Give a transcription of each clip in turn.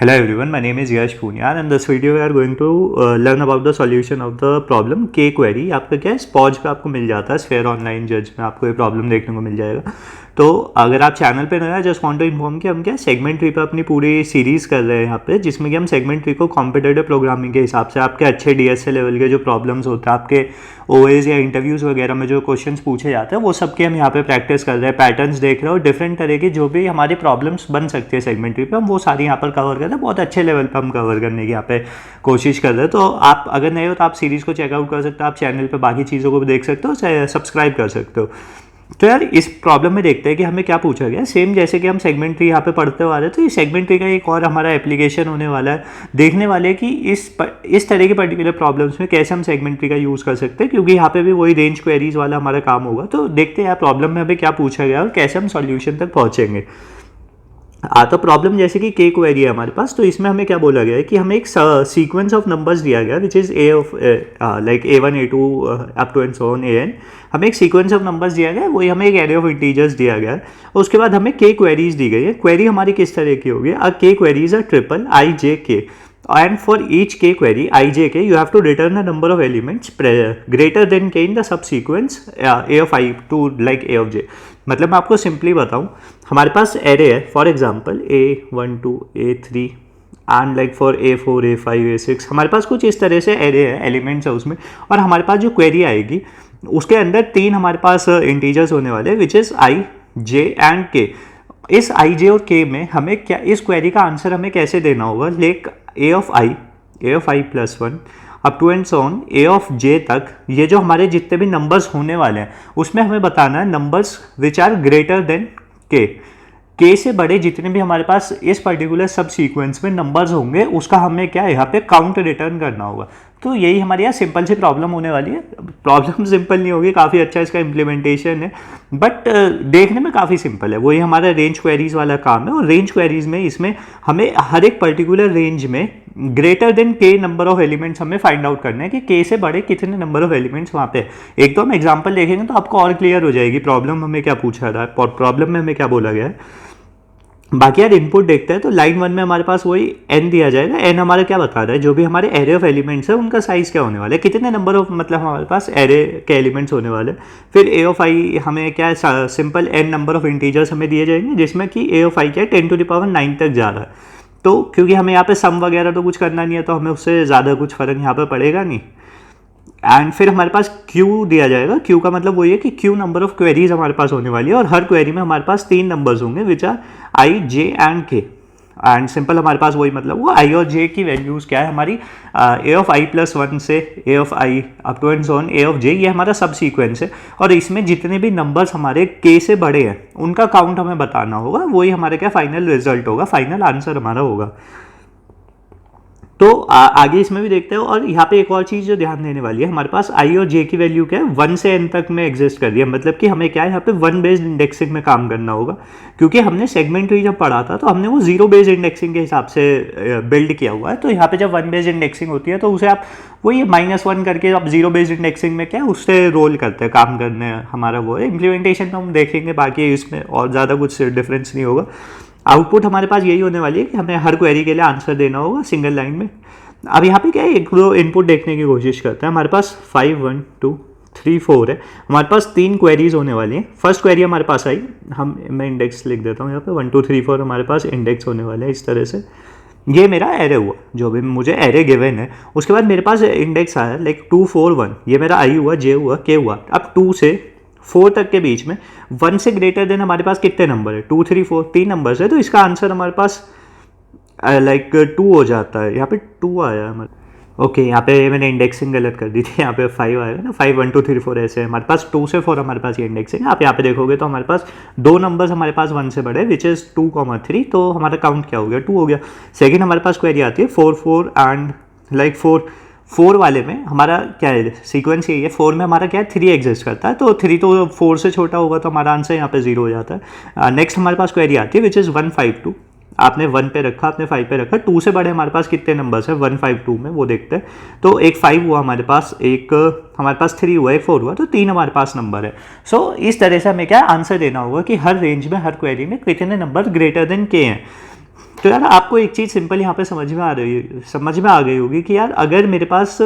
Hello everyone, my name is Yash Punyar and this video we are going to learn about the solution of the problem K query। आपका क्या है sponge पे आपको मिल जाता है, sphere online जज में आपको ये प्रॉब्लम देखने को मिल जाएगा। तो अगर आप चैनल पे नए हैं, जस्ट वांट टू इन्फॉर्म कि हम क्या सेगमेंट ट्री पे अपनी पूरी सीरीज़ कर रहे हैं यहाँ पे, जिसमें कि हम सेगमेंट ट्री को कॉम्पिटेटिव प्रोग्रामिंग के हिसाब से आपके अच्छे डीएसए लेवल के जो प्रॉब्लम्स होते हैं, आपके ओएस या इंटरव्यूज़ वगैरह में जो क्वेश्चंस पूछे जाते हैं, वो सब के हम यहाँ पे प्रैक्टिस कर रहे हैं, पैटर्न्स देख रहे हैं और डिफरेंट तरह की जो भी हमारी प्रॉब्लम्स बन सकती है सेगमेंट ट्री पे, हम वो सारी यहाँ पर कवर कर रहे हैं। बहुत अच्छे लेवल पर हम कवर करने की यहाँ पे कोशिश कर रहे हैं। तो आप अगर नए हो तो आप सीरीज़ को चेकआउट कर सकते हो, आप चैनल पर बाकी चीज़ों को भी देख सकते हो, सब्सक्राइब कर सकते हो। तो यार इस प्रॉब्लम में देखते हैं कि हमें क्या पूछा गया। सेम जैसे कि हम सेगमेंट ट्री यहाँ पे पढ़ते हुए आ रहे हैं, तो ये सेगमेंट ट्री का एक और हमारा एप्लीकेशन होने वाला है। देखने वाले कि इस तरह की पर्टिकुलर प्रॉब्लम्स में कैसे हम सेगमेंट ट्री का यूज़ कर सकते हैं, क्योंकि यहाँ पे भी वही रेंज क्वेरीज वाला हमारा काम होगा। तो देखते हैं यार प्रॉब्लम में हमें क्या पूछा गया और कैसे हम सॉल्यूशन तक पहुँचेंगे। तो प्रॉब्लम जैसे कि के क्वेरी है हमारे पास, तो इसमें हमें क्या बोला गया है कि हमें एक सीक्वेंस ऑफ नंबर्स दिया गया which is a of like A1 A2 up to and so on AN। हमें एक सीक्वेंस ऑफ नंबर्स दिया गया है, वही हमें एक एरे ऑफ इंटीजर्स दिया गया है। उसके बाद हमें के क्वेरीज दी गई है। क्वेरी हमारी किस तरह की होगी? के क्वेरीज आर ट्रिपल आई जे के and for each k query ijk you have to return a number of elements greater than k in the subsequence a of I to like a of j। मतलब मैं आपको simply बताऊं, हमारे पास array है for example A1 2 A3 and like for A4 A5 A6, हमारे पास कुछ इस तरह से एरे है, एलिमेंट्स है उसमें। और हमारे पास जो क्वेरी आएगी उसके अंदर तीन हमारे पास इंटीजर्स होने वाले हैं which is I J and K। इस आई जे और के में हमें क्या, इस क्वेरी का आंसर हमें कैसे देना होगा? Like a of i plus 1 up to and so on a of j तक, ये जो हमारे जितने भी नंबर्स होने वाले हैं उसमें हमें बताना है numbers which are greater than K से बड़े जितने भी हमारे पास इस पर्टिकुलर सब सीक्वेंस में नंबर्स होंगे उसका हमें क्या यहाँ पे काउंट रिटर्न करना होगा। तो यही हमारी यहाँ सिंपल सी प्रॉब्लम होने वाली है। प्रॉब्लम सिंपल नहीं होगी, काफ़ी अच्छा इसका इम्प्लीमेंटेशन है, बट देखने में काफ़ी सिंपल है। वही हमारा रेंज क्वेरीज वाला काम है। और रेंज क्वेरीज में इसमें हमें हर एक पर्टिकुलर रेंज में ग्रेटर देन के नंबर ऑफ एलिमेंट्स हमें फाइंड आउट करना है कि के से बड़े कितने नंबर ऑफ एलिमेंट्स वहाँ पे। एक तो हम एग्जाम्पल देखेंगे तो आपको और क्लियर हो जाएगी प्रॉब्लम हमें क्या पूछा रहा है, प्रॉब्लम में हमें क्या बोला गया है। बाकी यार इनपुट देखते हैं तो लाइन 1 में हमारे पास वही n दिया जाएगा। n हमारा क्या बता रहा है, जो भी हमारे एरे ऑफ एलिमेंट्स है उनका साइज़ क्या होने वाला है, कितने नंबर ऑफ मतलब हमारे पास एरे के एलिमेंट्स होने वाले। फिर a ऑफ i हमें क्या है, simple n number of integers हमें दिए जाएंगे, जिसमें कि a ऑफ i क्या है 10 टू द पावर 9 तक जा रहा है। तो क्योंकि हमें यहाँ पे सम वगैरह तो कुछ करना नहीं है, तो हमें उससे ज़्यादा कुछ फ़र्क यहाँ पर पड़ेगा नहीं। एंड फिर हमारे पास Q दिया जाएगा। Q का मतलब वही है कि Q नंबर ऑफ क्वेरीज हमारे पास होने वाली है, और हर क्वेरी में हमारे पास तीन नंबर्स होंगे which are I J and K। And simple हमारे पास वही मतलब वो I और J की वैल्यूज़ क्या है हमारी, A ऑफ I प्लस 1 से A of I up to and so on A of J, ये हमारा सब सीक्वेंस है। और इसमें जितने भी नंबर्स हमारे K से बड़े हैं उनका काउंट हमें बताना होगा, वही हमारे क्या फाइनल रिजल्ट होगा, फाइनल आंसर हमारा होगा। तो आगे इसमें भी देखते हैं। और यहाँ पे एक और चीज़ जो ध्यान देने वाली है, हमारे पास आई और जे की वैल्यू क्या है 1 से n तक में एग्जिस्ट कर रही है। मतलब कि हमें क्या है यहाँ पे 1 बेस्ड इंडेक्सिंग में काम करना होगा, क्योंकि हमने सेगमेंट ट्री जब पढ़ा था तो हमने वो 0 बेस्ड इंडेक्सिंग के हिसाब से बिल्ड किया हुआ है। तो यहाँ पे जब 1 बेस्ड इंडेक्सिंग होती है तो उसे आप वही -1 करके आप 0 बेस्ड इंडेक्सिंग में क्या है उससे रोल करते हैं, काम करने हमारा वो है। इम्प्लीमेंटेशन में हम देखेंगे, बाकी इसमें और ज़्यादा कुछ डिफरेंस नहीं होगा। आउटपुट हमारे पास यही होने वाली है कि हमें हर क्वेरी के लिए आंसर देना होगा सिंगल लाइन में। अब यहाँ पे क्या है, एक दो इनपुट देखने की कोशिश करते हैं। हमारे पास 5 1 2 3 4 है, हमारे पास तीन क्वेरीज होने वाली हैं। फर्स्ट क्वेरी हमारे पास आई, मैं इंडेक्स लिख देता हूँ यहाँ पे 1 2 3 4 हमारे पास इंडेक्स होने वाले हैं इस तरह से। ये मेरा एरे हुआ, जो भी मुझे एरे गिवन है। उसके बाद मेरे पास इंडेक्स आया लाइक 2 4 1, ये मेरा आई हुआ, जे हुआ, के हुआ। अब 2 से 4 तक के बीच में 1 से ग्रेटर देन हमारे पास कितने नंबर है, 2 3 4 तीन नंबर्स है। तो इसका आंसर हमारे पास लाइक 2 हो जाता है। यहाँ पे 2 आया हमारे, ओके यहाँ पे मैंने इंडेक्सिंग गलत कर दी थी, यहाँ पे 5 आएगा ना, 5 1 2 3 4 ऐसे है। हमारे पास 2 से 4 हमारे पास ये इंडेक्सिंग है। आप यहाँ पे देखोगे तो हमारे पास दो नंबर्स हमारे पास 1 से बड़े विच इज़ 2 3, तो हमारा काउंट क्या हो गया 2 हो गया। सेकेंड हमारे पास क्वेरी आती है 4 4 एंड लाइक 4 वाले में हमारा क्या है सीक्वेंस यही है, 4 में हमारा क्या है 3 एग्जिस्ट करता है। तो 3 तो 4 से छोटा होगा, तो हमारा आंसर यहाँ पे 0 हो जाता है। नेक्स्ट हमारे पास क्वेरी आती है विच इज़ 1 5 2। आपने 1 पे रखा, आपने 5 पे रखा। 2 से बड़े हमारे पास कितने नंबर्स हैं 1 5 2 में, वो देखते हैं। तो एक 5 हुआ हमारे पास, एक हमारे पास 3 हुआ, एक 4 हुआ, तो 3 हमारे पास नंबर है। सो इस तरह से हमें क्या आंसर देना होगा कि हर रेंज में, हर क्वेरी में कितने नंबर ग्रेटर देन के हैं। तो यार आपको एक चीज़ सिंपल यहाँ पे समझ में आ गई होगी कि यार अगर मेरे पास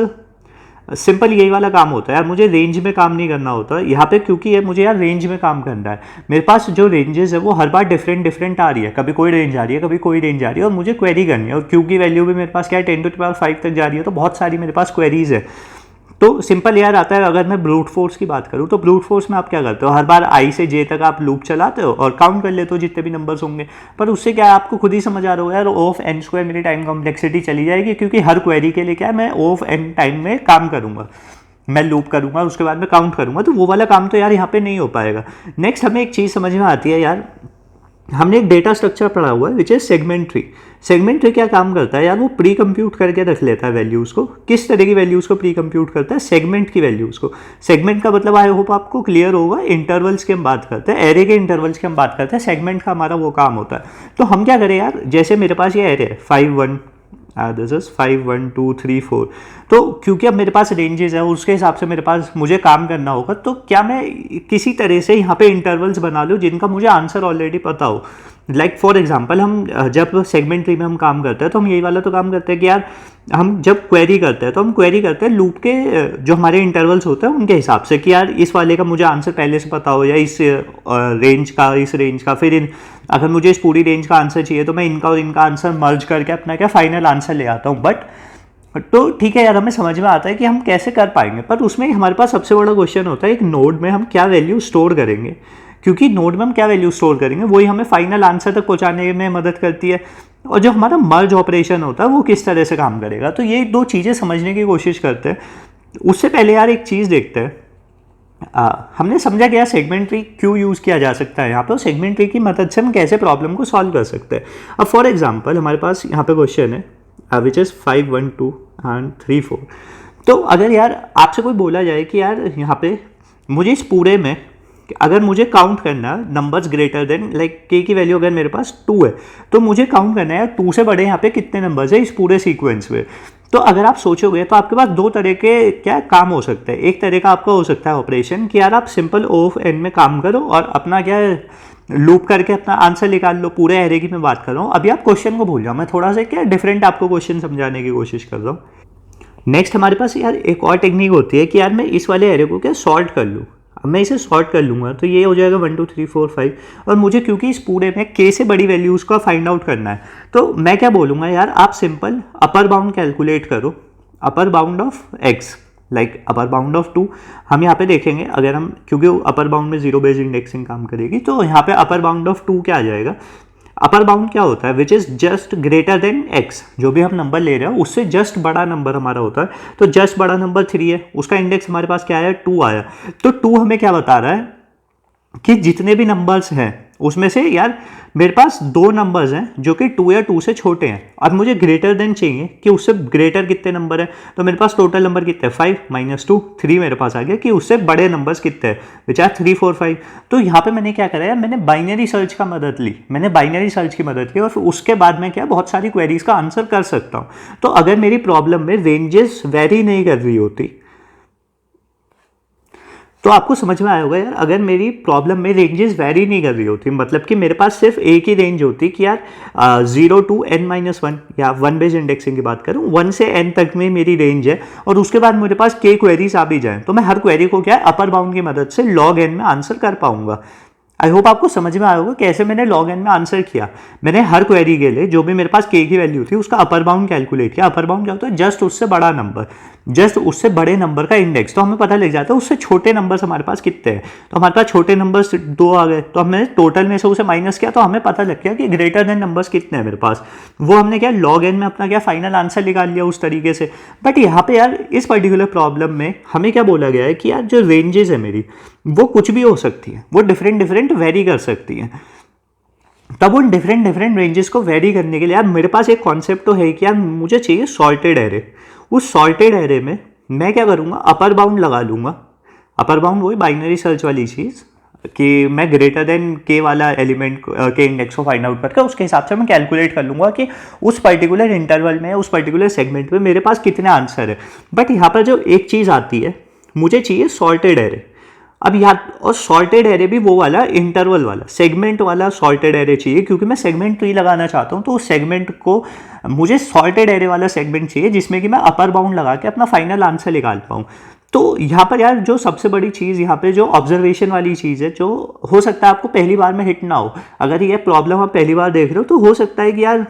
सिंपल यही वाला काम होता है यार, मुझे रेंज में काम नहीं करना होता यहाँ पे, क्योंकि ये मुझे यार रेंज में काम करना है। मेरे पास जो रेंजेस है वो हर बार डिफरेंट आ रही है, कभी कोई रेंज आ रही है, कभी कोई रेंज आ रही है, और मुझे क्वेरी करनी है। और क्यू की वैल्यू भी मेरे पास क्या है 10⁵ तक जा रही है, तो बहुत सारी मेरे पास क्वेरीज है। तो सिंपल यार आता है, अगर मैं ब्रूट फोर्स की बात करूँ तो ब्रूट फोर्स में आप क्या करते हो, हर बार आई से जे तक आप लूप चलाते हो और काउंट कर लेते हो जितने भी नंबर्स होंगे। पर उससे क्या है, आपको खुद ही समझ आ रहा होगा यार, O ऑफ n स्क्वायर मेरी टाइम कॉम्प्लेक्सिटी चली जाएगी, क्योंकि हर क्वेरी के लिए क्या है मैं O ऑफ n टाइम में काम करूंगा, मैं लूप करूंगा, उसके बाद में काउंट करूंगा, तो वो वाला काम तो यार यहाँ पे नहीं हो पाएगा। नेक्स्ट हमें एक चीज़ समझ में आती है यार, हमने एक डेटा स्ट्रक्चर पढ़ा हुआ है which is segment tree. Segment tree क्या काम करता है यार, वो प्री कंप्यूट करके रख लेता है वैल्यूज़ को। किस तरह की वैल्यूज़ को प्री कंप्यूट करता है, सेगमेंट की वैल्यूज़ को। सेगमेंट का मतलब आई होप आपको क्लियर होगा, इंटरवल्स की हम बात करते हैं, एरे के इंटरवल्स की हम बात करते हैं, सेगमेंट का हमारा वो काम होता है। तो हम क्या करें यार, जैसे मेरे पास ये एरे है 5 1 दिस इज 5 1 2 3 4, तो क्योंकि अब मेरे पास रेंजेस है उसके हिसाब से मेरे पास मुझे काम करना होगा, तो क्या मैं किसी तरह से यहाँ पे इंटरवल्स बना लूँ जिनका मुझे आंसर ऑलरेडी पता हो। लाइक फॉर एग्जांपल, हम जब सेगमेंट ट्री में हम काम करते हैं तो हम यही वाला तो काम करते हैं कि यार हम जब क्वेरी करते हैं तो हम क्वेरी करते हैं लूप के जो हमारे इंटरवल्स होते हैं उनके हिसाब से, कि यार इस वाले का मुझे आंसर पहले से पता हो, या इस रेंज का फिर अगर मुझे इस पूरी रेंज का आंसर चाहिए तो मैं इनका और इनका आंसर मर्ज करके अपना क्या फाइनल आंसर ले आता हूँ। बट तो ठीक है यार, हमें समझ में आता है कि हम कैसे कर पाएंगे, पर उसमें हमारे पास सबसे बड़ा क्वेश्चन होता है एक नोड में हम क्या वैल्यू स्टोर करेंगे, क्योंकि नोड में हम क्या वैल्यू स्टोर करेंगे वही हमें फाइनल आंसर तक पहुंचाने में मदद करती है। और जो हमारा मर्ज ऑपरेशन होता है वो किस तरह से काम करेगा, तो ये दो चीज़ें समझने की कोशिश करते हैं। उससे पहले यार एक चीज़ देखते हैं, हमने समझा कि यार सेगमेंट ट्री क्यों यूज़ किया जा सकता है यहाँ पे, सेगमेंट ट्री की मदद से हम कैसे प्रॉब्लम को सॉल्व कर सकते हैं। अब फॉर एग्जांपल हमारे पास यहाँ पे क्वेश्चन है विच इज़ 5 1 2 एंड 3 4। तो अगर यार आपसे कोई बोला जाए कि यार यहाँ पे मुझे इस पूरे में अगर मुझे काउंट करना नंबर्स ग्रेटर देन लाइक के की वैल्यू अगर मेरे पास 2 है, तो मुझे काउंट करना है यार 2 से बड़े यहाँ पे कितने नंबर्स है इस पूरे सीक्वेंस में। तो अगर आप सोचोगे तो आपके पास दो तरह के क्या काम हो सकते हैं। एक तरह का आपका हो सकता है ऑपरेशन कि यार आप सिंपल O ऑफ n में काम करो और अपना क्या लूप करके अपना आंसर निकाल लो, पूरे एरे की मैं बात कर रहा हूँ। अभी आप क्वेश्चन को भूल जाओ, मैं थोड़ा सा क्या डिफरेंट आपको क्वेश्चन समझाने की कोशिश कर रहा हूँ। नेक्स्ट हमारे पास यार एक और टेक्निक होती है कि यार मैं इस वाले एरे को क्या सॉर्ट कर लूँ। अब मैं इसे सॉर्ट कर लूँगा तो ये हो जाएगा 1 2 3 4 5, और मुझे क्योंकि इस पूरे में के से बड़ी वैल्यूज़ का फाइंड आउट करना है, तो मैं क्या बोलूँगा यार आप सिंपल अपर बाउंड कैलकुलेट करो, upper bound of x like upper bound of 2। हम यहाँ पे देखेंगे अगर हम, क्योंकि अपर बाउंड में जीरो बेस्ड इंडेक्सिंग काम करेगी, तो यहाँ पे अपर बाउंड ऑफ 2 क्या आ जाएगा, अपर बाउंड क्या होता है which is just greater than x, जो भी हम नंबर ले रहे हो उससे जस्ट बड़ा नंबर हमारा होता है। तो जस्ट बड़ा नंबर 3 है, उसका इंडेक्स हमारे पास क्या आया 2 आया। तो 2 हमें क्या बता रहा है कि जितने भी नंबर्स हैं उसमें से यार मेरे पास 2 नंबर्स हैं जो कि 2 या 2 से छोटे हैं, और मुझे ग्रेटर देन चाहिए कि उससे ग्रेटर कितने नंबर है। तो मेरे पास टोटल नंबर कितने हैं 5 - 2 3 मेरे पास आ गया कि उससे बड़े नंबर्स कितने हैं विच आर 3 4 5। तो यहाँ पे मैंने क्या करा है, मैंने बाइनरी सर्च की मदद ली और उसके बाद मैं क्या बहुत सारी क्वेरीज का आंसर कर सकता हूँ। तो अगर मेरी प्रॉब्लम में रेंजेस वेरी नहीं कर रही होती तो आपको समझ में आया होगा यार, अगर मेरी प्रॉब्लम में रेंजेस वैरी नहीं कर रही होती, मतलब कि मेरे पास सिर्फ एक ही रेंज होती कि यार 0 to n-1 या 1 बेस्ड इंडेक्सिंग की बात करूं 1 से n तक में मेरी रेंज है, और उसके बाद मेरे पास k क्वेरीज आ भी जाए, तो मैं हर क्वेरी को क्या अपर बाउंड की मदद से log n में आंसर कर पाऊंगा। आई होप आपको समझ में आया होगा कैसे मैंने log n में आंसर किया। मैंने हर क्वेरी के लिए जो भी मेरे पास k की वैल्यू थी उसका अपर बाउंड कैलकुलेट किया। अपर बाउंड क्या होता है, जस्ट उससे बड़ा नंबर, जस्ट उससे बड़े नंबर का इंडेक्स। तो हमें पता लग जाता है उससे छोटे नंबर्स हमारे पास कितने हैं। तो हमारे पास छोटे नंबर्स 2 आ गए, तो हमने टोटल में से उसे माइनस किया तो हमें पता लग गया कि ग्रेटर देन नंबर्स कितने हैं मेरे पास। वो हमने क्या log n में अपना क्या फाइनल आंसर निकाल लिया उस तरीके से। बट यहाँ पे यार इस पर्टिकुलर प्रॉब्लम में हमें क्या बोला गया है कि यार जो रेंजेस है मेरी वो कुछ भी हो सकती है, वो डिफरेंट वेरी कर सकती हैं। तब उन डिफरेंट रेंजेस को वेरी करने के लिए यार मेरे पास एक कॉन्सेप्ट तो है कि यार मुझे चाहिए सॉर्टेड एरे। उस सॉर्टेड एरे में मैं क्या करूँगा, अपर बाउंड लगा लूँगा। अपर बाउंड वही बाइनरी सर्च वाली चीज़ कि मैं ग्रेटर देन के वाला एलिमेंट के इंडेक्स को फाइंड आउट करके उसके हिसाब से मैं कैलकुलेट कर लूँगा कि उस पर्टिकुलर इंटरवल में उस पर्टिकुलर सेगमेंट में मेरे पास कितने आंसर है। बट यहाँ पर जो एक चीज़ आती है, मुझे चाहिए सॉर्टेड एरे। अब याद, और सॉर्टेड एरे भी वो वाला इंटरवल वाला सेगमेंट वाला सॉर्टेड एरे चाहिए, क्योंकि मैं सेगमेंट ट्री लगाना चाहता हूँ। तो उस सेगमेंट को मुझे सॉर्टेड एरे वाला सेगमेंट चाहिए जिसमें कि मैं अपर बाउंड लगा के अपना फाइनल आंसर निकाल पाऊँ। तो यहाँ पर यार जो सबसे बड़ी चीज़ यहाँ पे जो ऑब्जर्वेशन वाली चीज़ है, जो हो सकता है आपको पहली बार में हिट ना हो, अगर ये प्रॉब्लम आप पहली बार देख रहे हो तो हो सकता है कि यार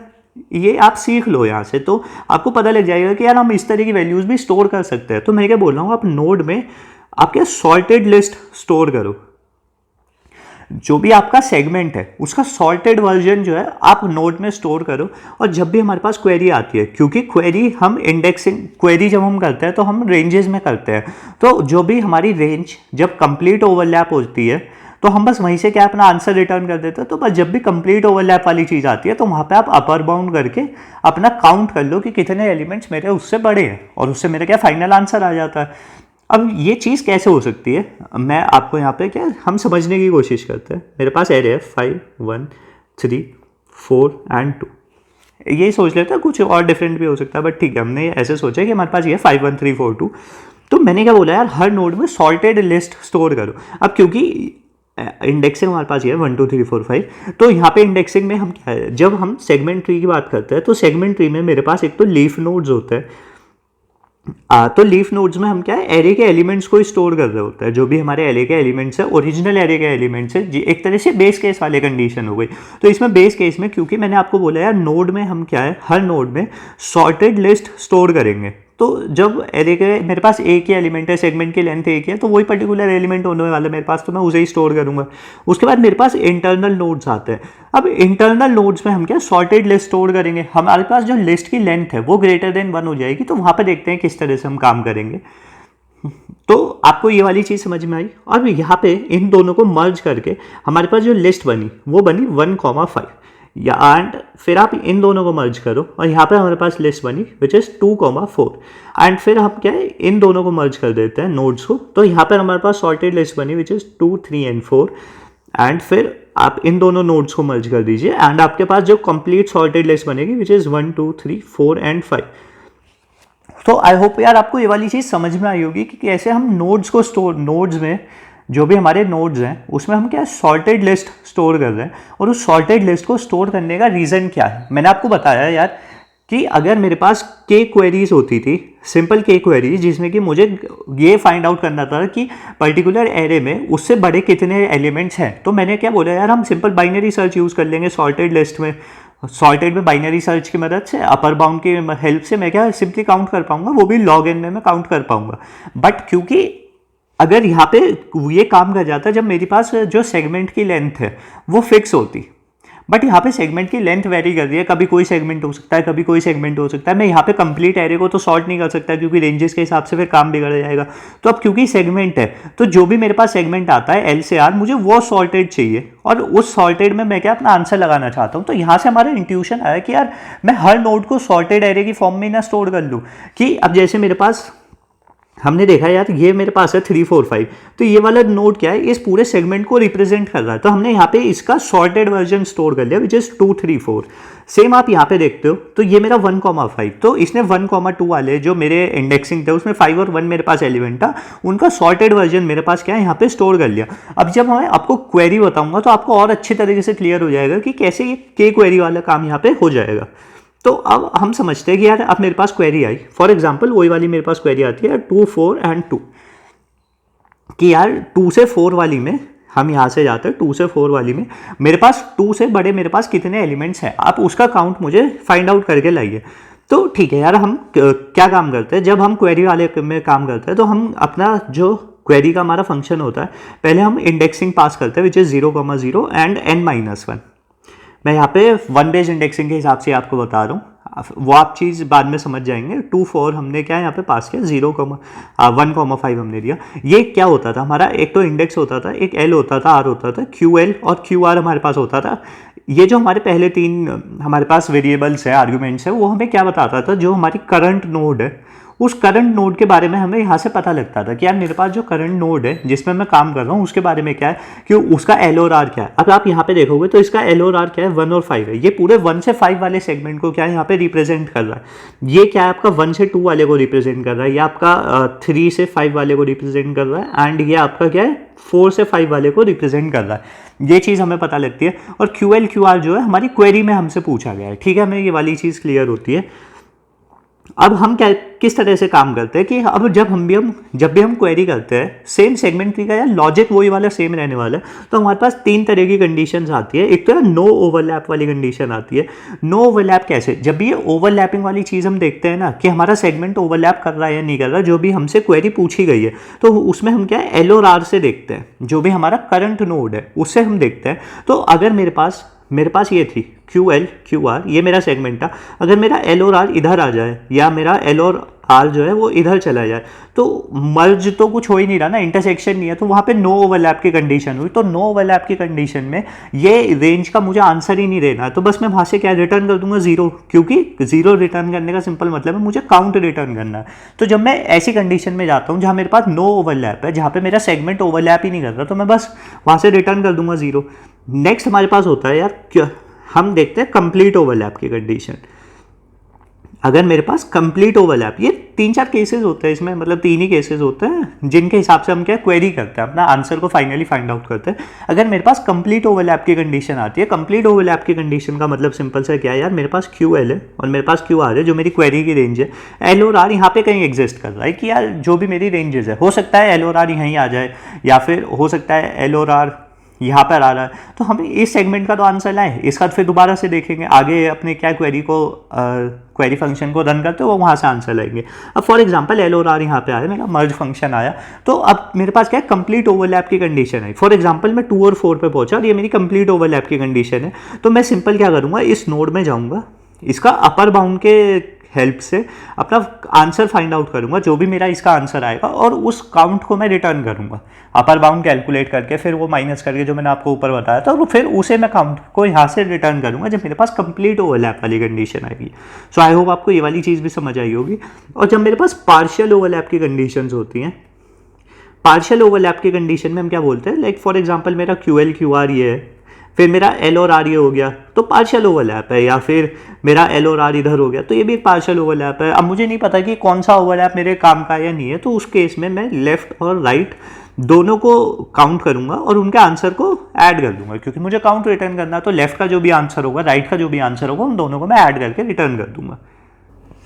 ये आप सीख लो यहाँ से, तो आपको पता लग जाएगा कि यार हम इस तरह की वैल्यूज़ भी स्टोर कर सकते हैं। तो मैं क्या बोल रहा हूँ, आप नोड में आप क्या सॉर्टेड लिस्ट स्टोर करो, जो भी आपका सेगमेंट है उसका सॉर्टेड वर्जन जो है आप नोड में स्टोर करो। और जब भी हमारे पास क्वेरी आती है, क्योंकि क्वेरी हम इंडेक्सिंग क्वेरी जब हम करते हैं तो हम रेंजेस में करते हैं, तो जो भी हमारी रेंज जब कंप्लीट ओवरलैप होती है तो हम बस वहीं से क्या अपना आंसर रिटर्न कर देते हैं। तो बस जब भी कंप्लीट ओवरलैप वाली चीज़ आती है तो वहाँ पे आप अपर बाउंड करके अपना काउंट कर लो कि कितने एलिमेंट्स मेरे उससे बड़े हैं, और उससे मेरा क्या फाइनल आंसर आ जाता है। अब ये चीज़ कैसे हो सकती है, मैं आपको यहाँ पे क्या हम समझने की कोशिश करते हैं। मेरे पास एरे है 5 1 3 4 एंड 2, ये सोच लेते हैं, कुछ और डिफरेंट भी हो सकता है, बट ठीक है हमने ऐसे सोचा कि हमारे पास ये 5 1 3 4 2। तो मैंने क्या बोला यार, हर नोड में सॉर्टेड लिस्ट स्टोर करो। अब क्योंकि इंडेक्सिंग हमारे पास ये है 1 2 3 4 5, तो यहाँ पे इंडेक्सिंग में हम क्या है, जब हम सेगमेंट ट्री की बात करते हैं तो सेगमेंट ट्री में मेरे पास एक तो लीफ नोड्स होते हैं। तो लीफ नोड्स में हम क्या है, एरे के एलिमेंट्स को स्टोर कर रहे होते हैं, जो भी हमारे एरे के एलिमेंट्स है, ओरिजिनल एरे के एलिमेंट्स है, एक तरह से बेस केस वाले कंडीशन हो गई। तो इसमें बेस केस में, क्योंकि मैंने आपको बोला यार नोड में हम क्या है, हर नोड में सॉर्टेड लिस्ट स्टोर करेंगे। तो जब एरे के मेरे पास एक ही एलिमेंट है, सेगमेंट की लेंथ एक ही है, तो वही पर्टिकुलर एलिमेंट होने वाला है मेरे पास, तो मैं उसे ही स्टोर करूंगा। उसके बाद मेरे पास इंटरनल नोड्स आते हैं। अब इंटरनल नोड्स में हम क्या सॉर्टेड लिस्ट स्टोर करेंगे, हमारे पास जो लिस्ट की लेंथ है वो ग्रेटर देन 1 हो जाएगी। तो वहाँ पर देखते हैं किस तरह से हम काम करेंगे। तो आपको ये वाली चीज़ समझ में आई। और यहाँ पे इन दोनों को मर्ज करके हमारे पास जो लिस्ट बनी वो बनी 1,5 या, एंड फिर आप इन दोनों को मर्ज करो और यहाँ पे हमारे पास लिस्ट बनी विच इज़ 2,4, एंड फिर हम क्या है इन दोनों को मर्ज कर देते हैं नोड्स को। तो यहाँ पर हमारे पास सॉर्टेड लिस्ट बनी विच इज़ 2 3 एंड 4, एंड फिर आप इन दोनों नोड्स को मर्ज कर दीजिए, एंड आपके पास जो कंप्लीट सॉर्टेड लिस्ट बनेगी विच इज़ 1 2 3 4 एंड 5। तो आई होप यार आपको ये वाली चीज़ समझ में आई होगी कि कैसे हम नोड्स को स्टोर, नोड्स में जो भी हमारे नोड्स हैं उसमें हम क्या सॉर्टेड लिस्ट स्टोर कर रहे हैं, और उस सॉर्टेड लिस्ट को स्टोर करने का रीज़न क्या है। मैंने आपको बताया यार कि अगर मेरे पास के क्वेरीज होती थी, सिंपल के क्वेरीज, जिसमें कि मुझे ये फाइंड आउट करना था कि पर्टिकुलर एरे में उससे बड़े कितने एलिमेंट्स हैं, तो मैंने क्या बोला यार हम सिंपल बाइनरी सर्च यूज़ कर लेंगे सॉर्टेड लिस्ट में। सॉर्टेड में बाइनरी सर्च की मदद से, अपर बाउंड की हेल्प से मैं क्या सिंपली काउंट कर पाऊंगा, वो भी लॉग एन में मैं काउंट कर पाऊंगा। बट क्योंकि अगर यहाँ पे ये काम कर जाता जब मेरे पास जो सेगमेंट की लेंथ है वो फिक्स होती, बट यहाँ पे सेगमेंट की लेंथ वेरी कर रही है, कभी कोई सेगमेंट हो सकता है, कभी कोई सेगमेंट हो सकता है। मैं यहाँ पे कंप्लीट एरे को तो सॉर्ट नहीं कर सकता क्योंकि रेंजेस के हिसाब से फिर काम बिगड़ जाएगा। तो अब क्योंकि सेगमेंट है तो जो भी मेरे पास सेगमेंट आता है एल से आर, मुझे वो सॉर्टेड चाहिए, और उस सॉर्टेड में मैं क्या अपना आंसर लगाना चाहता हूँ। तो यहाँ से हमारा इंट्यूशन आया कि यार मैं हर नोड को सॉर्टेड एरे की फॉर्म में ना स्टोर कर लूँ, कि अब जैसे मेरे पास हमने देखा यार ये मेरे पास है 3 4 5, तो ये वाला नोड क्या है, इस पूरे सेगमेंट को रिप्रेजेंट कर रहा है। तो हमने यहाँ पे इसका सॉर्टेड वर्जन स्टोर कर लिया विच इज 2 3 4। सेम आप यहाँ पे देखते हो तो ये मेरा 1,5, तो इसने 1,2 वाले जो मेरे इंडेक्सिंग थे उसमें 5 और 1 मेरे पास एलिमेंट था, उनका सॉर्टेड वर्जन मेरे पास क्या है यहाँ पे स्टोर कर लिया। अब जब मैं आपको क्वेरी बताऊंगा तो आपको और अच्छे तरीके से क्लियर हो जाएगा कि कैसे ये के क्वेरी वाला काम यहाँ पे हो जाएगा। तो अब हम समझते हैं कि यार अब मेरे पास क्वेरी आई, फॉर एग्जांपल वही वाली मेरे पास क्वेरी आती है 2 4 एंड 2, कि यार 2 से 4 वाली में हम यहाँ से जाते हैं, 2 से 4 वाली में मेरे पास 2 से बड़े मेरे पास कितने एलिमेंट्स हैं, आप उसका काउंट मुझे फाइंड आउट करके लाइए। तो ठीक है यार, हम क्या काम करते हैं जब हम क्वेरी वाले में काम करते हैं, तो हम अपना जो क्वेरी का हमारा फंक्शन होता है, पहले हम इंडेक्सिंग पास करते हैं विच इज़ 0,0 एंड n-1। मैं यहाँ पे 1 बेस इंडेक्सिंग के हिसाब से आपको बता रहा हूँ, वो आप चीज़ बाद में समझ जाएंगे। 2 4 हमने क्या यहाँ पे पास किया, 1,5 हमने दिया। ये क्या होता था हमारा, एक तो इंडेक्स होता था, एक एल होता था, आर होता था, QL और QR हमारे पास होता था। ये जो हमारे पहले 3 हमारे पास वेरिएबल्स है, आर्ग्यूमेंट्स है, वो हमें क्या बताता था, जो हमारी करंट नोड है उस करंट नोड के बारे में हमें यहाँ से पता लगता था कि यार मेरे पास जो करंट नोड है जिसमें मैं काम कर रहा हूँ उसके बारे में क्या है कि उसका एल और आर क्या है। अब आप यहाँ पे देखोगे तो इसका एल और आर क्या है, 1 और 5 है। ये पूरे 1 से 5 वाले सेगमेंट को क्या है यहाँ पे रिप्रेजेंट कर रहा है। ये क्या है आपका 1 से 2 वाले को रिप्रेजेंट कर रहा है, ये आपका 3 से 5 वाले को रिप्रेजेंट कर रहा है, एंड ये आपका क्या है 4 से 5 वाले को रिप्रेजेंट कर रहा है। ये चीज़ हमें पता लगती है। और क्यू एल क्यू आर जो है हमारी क्वेरी में हमसे पूछा गया है, ठीक है, हमें ये वाली चीज़ क्लियर होती है। अब हम क्या किस तरह से काम करते हैं कि अब जब भी हम क्वेरी करते हैं सेम सेगमेंट ट्री का या लॉजिक वही वाला सेम रहने वाला है, तो हमारे पास 3 तरह की कंडीशंस आती है। एक तो नो ओवरलैप वाली कंडीशन आती है। नो ओवरलैप कैसे, जब भी ये ओवरलैपिंग वाली चीज़ हम देखते हैं ना कि हमारा सेगमेंट ओवरलैप कर रहा है या नहीं कर रहा, जो भी हमसे क्वेरी पूछी गई है, तो उसमें हम क्या है एल और आर से देखते हैं, जो भी हमारा करंट नोड है उससे हम देखते हैं। तो अगर मेरे पास ये थी क्यू एल क्यू आर, ये मेरा सेगमेंट था। अगर मेरा एल और आर इधर आ जाए या मेरा एल और आर जो है वो इधर चला जाए, तो मर्ज तो कुछ हो ही नहीं रहा ना, इंटरसेक्शन नहीं है, तो वहाँ पे नो ओवरलैप की कंडीशन हुई। तो नो ओवरलैप की कंडीशन में ये रेंज का मुझे आंसर ही नहीं देना, तो बस मैं वहाँ से क्या रिटर्न कर दूंगा 0, क्योंकि 0 रिटर्न करने का सिंपल मतलब है मुझे काउंट रिटर्न करना है। तो जब मैं ऐसी कंडीशन में जाता हूँ जहाँ मेरे पास नो ओवरलैप है, जहाँ पे मेरा सेगमेंट ओवरलैप ही नहीं कर रहा, तो मैं बस वहाँ से रिटर्न कर दूंगा 0। नेक्स्ट हमारे पास होता है यार क्या, हम देखते हैं कंप्लीट ओवरलैप की कंडीशन। अगर मेरे पास कंप्लीट ओवरलैप, ये 3-4 केसेस होते हैं इसमें, मतलब 3 ही केसेस होते हैं जिनके हिसाब से हम क्या क्वेरी करते हैं, अपना आंसर को फाइनली फाइंड आउट करते हैं। अगर मेरे पास कंप्लीट ओवरलैप की कंडीशन आती है, कंप्लीट ओवरलैप की कंडीशन का मतलब सिंपल सा क्या है यार, मेरे पास क्यू एल है और मेरे पास क्यू आर है, जो मेरी क्वेरी की रेंज है। एल और आर यहाँ पे कहीं एग्जिस्ट कर रहा है कि यार जो भी मेरी रेंजेस है, हो सकता है एल और आर यहीं आ जाए, या फिर हो सकता है एल और आर यहाँ पर आ रहा है, तो हमें इस सेगमेंट का तो आंसर लाए, इसका फिर दोबारा से देखेंगे आगे अपने क्या क्वेरी फंक्शन को रन करते हो वहाँ से आंसर लाएंगे। अब फॉर एग्जांपल एल और आर यहाँ पे आया, मेरा मर्ज फंक्शन आया, तो अब मेरे पास क्या है कंप्लीट ओवरलैप की कंडीशन है। फॉर एग्जांपल मैं 2 और 4 पे पहुंचा और ये मेरी कंप्लीट ओवरलैप की कंडीशन है, तो मैं सिंपल क्या करूँगा, इस नोड में जाऊँगा, इसका अपर बाउंड के हेल्प से अपना आंसर फाइंड आउट करूंगा, जो भी मेरा इसका आंसर आएगा, और उस काउंट को मैं रिटर्न करूंगा अपर बाउंड कैलकुलेट करके, फिर वो माइनस करके जो मैंने आपको ऊपर बताया था, तो फिर उसे मैं काउंट को यहाँ से रिटर्न करूंगा जब मेरे पास कंप्लीट ओवरलैप वाली कंडीशन आएगी। सो आई होप आपको ये वाली चीज़ भी समझ आई होगी। और जब मेरे पास पार्शियल ओवरलैप की कंडीशंस होती हैं, पार्शियल ओवरलैप की कंडीशन में हम क्या बोलते हैं, लाइक फॉर एग्जाम्पल मेरा क्यू एल क्यू आर ये है, फिर मेरा एल और आर ये हो गया, तो पार्शियल ओवरलैप है, या फिर मेरा एल और आर इधर हो गया, तो ये भी एक पार्शियल ओवरलैप है। अब मुझे नहीं पता कि कौन सा ओवरलैप मेरे काम का है या नहीं है, तो उस केस में मैं लेफ्ट और राइट दोनों को काउंट करूंगा और उनके आंसर को ऐड कर दूंगा, क्योंकि मुझे काउंट रिटर्न करना है, तो लेफ्ट का जो भी आंसर होगा, राइट का जो भी आंसर होगा, उन दोनों को मैं ऐड करके रिटर्न कर दूंगा।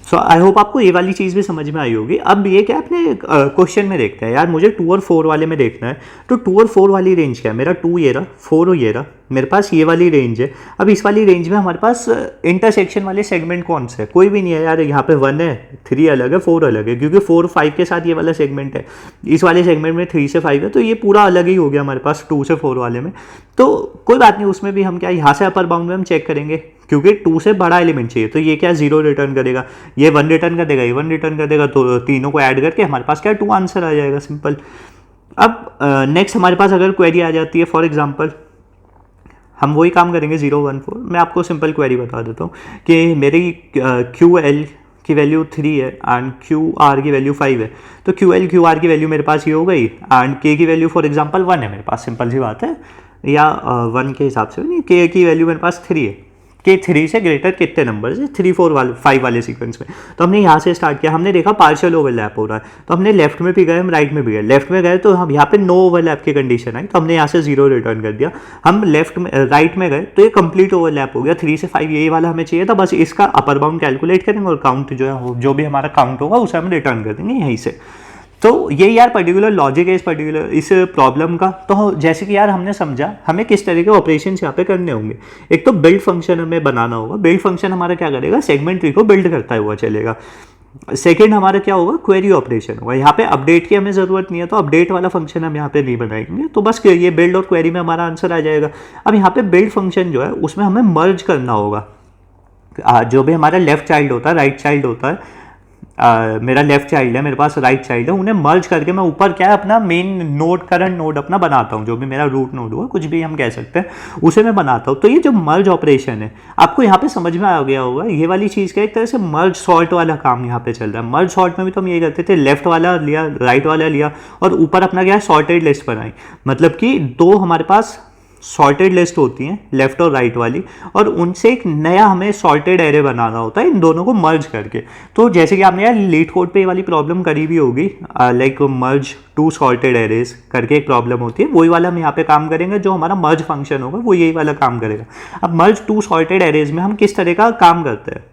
सो आई होप आपको ये वाली चीज़ भी समझ में आई होगी। अब ये क्या अपने क्वेश्चन में देखते हैं यार, मुझे 2 और 4 वाले में देखना है, तो 2 और 4 वाली रेंज क्या है, मेरा 2 ये रहा, 4 ये रहा, मेरे पास ये वाली रेंज है। अब इस वाली रेंज में हमारे पास इंटरसेक्शन वाले सेगमेंट कौन से है, कोई भी नहीं है यार। यहाँ पे 1 है, 3 अलग है, 4 अलग है, क्योंकि 4 5 के साथ ये वाला सेगमेंट है, इस वाले सेगमेंट में 3 से 5 है, तो ये पूरा अलग ही हो गया हमारे पास 2 से 4 वाले में। तो कोई बात नहीं, उसमें भी हम क्या यहाँ से अपर बाउंड में हम चेक करेंगे, क्योंकि 2 से बड़ा एलिमेंट चाहिए, तो ये क्या 0 रिटर्न करेगा, ये 1 रिटर्न कर देगा, ये 1 रिटर्न कर देगा, तो तीनों को ऐड करके हमारे पास क्या 2 आंसर आ जाएगा, सिंपल। अब नेक्स्ट हमारे पास अगर क्वेरी आ जाती है, फॉर एग्जांपल हम वही काम करेंगे 0 1 4। मैं आपको सिंपल क्वेरी बता देता हूँ कि मेरी क्यू एल की वैल्यू 3 है एंड क्यू आर की वैल्यू 5 है, तो क्यू एल क्यू आर की वैल्यू मेरे पास ये हो गई, एंड के की वैल्यू फॉर एग्जांपल 1 है मेरे पास, सिंपल सी बात है, या 1 के हिसाब से नहीं, के की वैल्यू मेरे पास 3 है, के 3 से ग्रेटर कितने नंबर है, 3 4 वाले 5 वाले सीक्वेंस में। तो हमने यहाँ से स्टार्ट किया, हमने देखा पार्शियल ओवरलैप हो रहा है, तो हमने लेफ्ट में भी गए, हम राइट में भी गए। लेफ्ट में गए तो हम यहाँ पे नो ओवरलैप की कंडीशन आई, तो हमने यहाँ से 0 रिटर्न कर दिया। हम लेफ्ट में राइट में गए तो ये कंप्लीट ओवरलैप हो गया, 3 से 5 यही वाला हमें चाहिए था, बस इसका अपर बाउंड कैलकुलेट करेंगे और काउंट जो है, जो भी हमारा काउंट होगा उसे हम रिटर्न कर देंगे यहीं से। तो ये यार पर्टिकुलर लॉजिक है इस प्रॉब्लम का। तो जैसे कि यार हमने समझा हमें किस तरह के ऑपरेशन यहाँ पे करने होंगे। एक तो बिल्ड फंक्शन हमें बनाना होगा, बिल्ड फंक्शन हमारा क्या करेगा, सेगमेंट ट्री को बिल्ड करता हुआ चलेगा। सेकेंड हमारा क्या होगा, क्वेरी ऑपरेशन होगा। यहाँ पे अपडेट की हमें ज़रूरत नहीं है, तो अपडेट वाला फंक्शन हम यहाँ पे नहीं बनाएंगे, तो बस ये बिल्ड और क्वेरी में हमारा आंसर आ जाएगा। अब यहाँ पे बिल्ड फंक्शन जो है उसमें हमें मर्ज करना होगा, जो भी हमारा लेफ्ट चाइल्ड होता है, राइट चाइल्ड होता है, मेरा लेफ्ट चाइल्ड है, मेरे पास राइट चाइल्ड है, उन्हें मर्ज करके मैं ऊपर क्या है अपना मेन नोड, करंट नोड अपना बनाता हूँ, जो भी मेरा रूट नोड हुआ, कुछ भी हम कह सकते हैं, उसे मैं बनाता हूँ। तो ये जो मर्ज ऑपरेशन है आपको यहाँ पे समझ में आ गया होगा, ये वाली चीज़ का एक तरह से मर्ज सॉर्ट वाला काम यहाँ पे चल रहा है। मर्ज सॉर्ट में भी तो हम ये करते थे, लेफ्ट वाला लिया, राइट वाला लिया और ऊपर अपना क्या है सॉर्टेड लिस्ट बनाई। मतलब कि दो हमारे पास सॉर्टेड लिस्ट होती हैं, लेफ्ट और राइट वाली, और उनसे एक नया हमें सॉर्टेड एरे बनाना होता है इन दोनों को मर्ज करके। तो जैसे कि आपने यार लीड कोड पे ये वाली प्रॉब्लम करी भी होगी, like merge two sorted arrays करके एक प्रॉब्लम होती है, वही वाला हम यहाँ पे काम करेंगे। जो हमारा मर्ज फंक्शन होगा वो यही वाला काम करेगा। अब मर्ज टू सॉर्टेड एरेज में हम किस तरह का काम करते हैं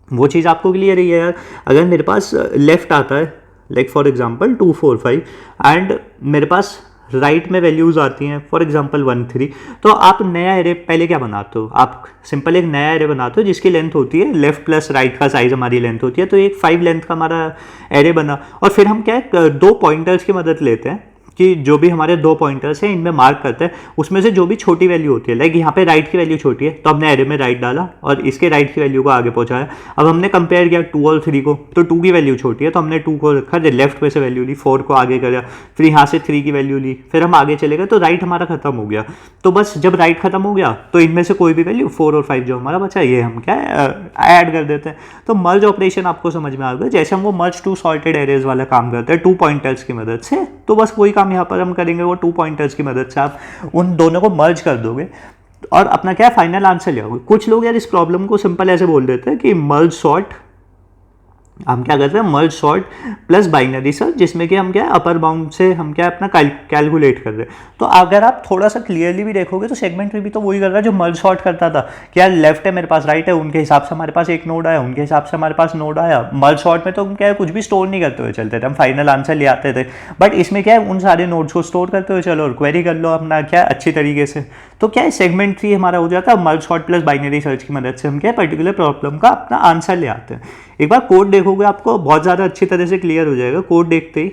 वो चीज़ आपको क्लियर ही है यार। अगर मेरे पास लेफ्ट आता है, लाइक फॉर एग्जांपल 2 4 5 एंड मेरे पास राइट में वैल्यूज़ आती हैं फॉर एग्जांपल 1 3, तो आप नया एरे पहले क्या बनाते हो, आप सिंपल एक नया एरे बनाते हो जिसकी लेंथ होती है लेफ्ट प्लस राइट का साइज हमारी लेंथ होती है। तो एक 5 लेंथ का हमारा एरे बना, और फिर हम क्या है दो पॉइंटर्स की मदद लेते हैं कि जो भी हमारे दो पॉइंटर्स हैं इनमें मार्क करते हैं, उसमें से जो भी छोटी वैल्यू होती है, लाइक यहाँ पे राइट की वैल्यू छोटी है तो हमने एरे में राइट डाला और इसके राइट की वैल्यू को आगे पहुँचाया। अब हमने कंपेयर किया 2 और 3 को, तो 2 की वैल्यू छोटी है तो हमने 2 को रखा, लेफ्ट में से वैल्यू ली, 4 को आगे करा, फिर यहाँ से 3 की वैल्यू ली, फिर हम आगे चले गए, तो राइट हमारा खत्म हो गया। तो बस जब राइट खत्म हो गया तो इनमें से कोई भी वैल्यू 4 और 5 जो हमारा बचा ये हम क्या ऐड कर देते हैं। तो मर्ज ऑपरेशन आपको समझ में आ गया, जैसे हम वो मर्ज टू सॉर्टेड एरेज वाला काम करते हैं 2 पॉइंटर्स की मदद से, तो बस वही काम यहाँ पर हम करेंगे। वो 2 पॉइंटर्स की मदद से आप उन दोनों को मर्ज कर दोगे और अपना क्या फाइनल आंसर ले आओगे। कुछ लोग यार इस प्रॉब्लम को सिंपल ऐसे बोल देते हैं कि मर्ज सॉर्ट, हम क्या करते हैं merge sort plus binary search, जिसमें कि हम क्या अपर बाउंड से हम क्या अपना कैलकुलेट कर रहे हैं। तो अगर आप थोड़ा सा क्लियरली भी देखोगे तो सेगमेंट ट्री भी तो वही कर रहा है जो मर्ज सॉर्ट करता था कि यार लेफ्ट है मेरे पास, राइट है, उनके हिसाब से हमारे पास एक नोड आया, उनके हिसाब से हमारे पास नोड आया। मर्ज सॉर्ट में तो हम क्या है कुछ भी स्टोर नहीं करते हुए चलते थे, हम फाइनल आंसर ले आते थे। बट इसमें क्या है उन सारे नोड्स को स्टोर करते हुए चलो और क्वेरी कर लो अपना क्या अच्छी तरीके से। तो क्या है सेगमेंट ट्री हमारा हो जाता है merge sort plus binary search की मदद से हम क्या पर्टिकुलर प्रॉब्लम का अपना आंसर ले आते हैं। एक बार कोड देखोगे आपको बहुत ज़्यादा अच्छी तरह से क्लियर हो जाएगा कोड देखते ही।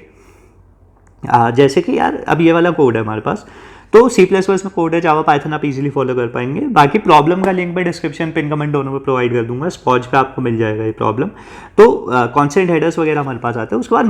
जैसे कि यार अब ये वाला कोड है हमारे पास, तो C++ में कोड है, जावा पाइथन आप इजीली फॉलो कर पाएंगे। बाकी प्रॉब्लम का लिंक मैं डिस्क्रिप्शन पिन कमेंट दोनों में प्रोवाइड कर दूंगा, स्पॉज पे आपको मिल जाएगा ये प्रॉब्लम। तो कॉन्स्टेंट हेडर्स वगैरह हमारे पास आते हैं। उसके बाद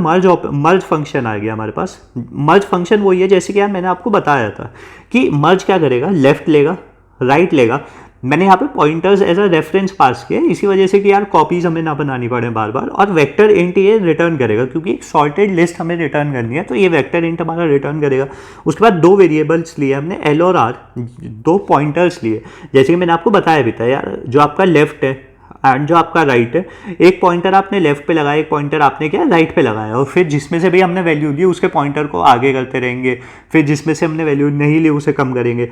मर्ज फंक्शन आ गया हमारे पास। मर्ज फंक्शन वही है जैसे कि यार मैंने आपको बताया था कि मर्ज क्या करेगा, लेफ्ट लेगा, राइट लेगा। मैंने यहाँ पे पॉइंटर्स एज अ रेफरेंस पास किया इसी वजह से कि यार कॉपीज हमें ना बनानी पड़े बार बार, और वेक्टर इंट ये रिटर्न करेगा क्योंकि एक सॉर्टेड लिस्ट हमें रिटर्न करनी है, तो ये वेक्टर इंट हमारा रिटर्न करेगा। उसके बाद 2 वेरिएबल्स लिए हमने एल और आर, 2 पॉइंटर्स लिए जैसे कि मैंने आपको बताया भी था यार। जो आपका लेफ्ट है एंड जो आपका राइट है, एक पॉइंटर आपने लेफ्ट पे लगाया, एक पॉइंटर आपने क्या राइट पे लगाया, और फिर जिसमें से भी हमने वैल्यू ली उसके पॉइंटर को आगे करते रहेंगे, फिर जिसमें से हमने वैल्यू नहीं ली उसे कम करेंगे।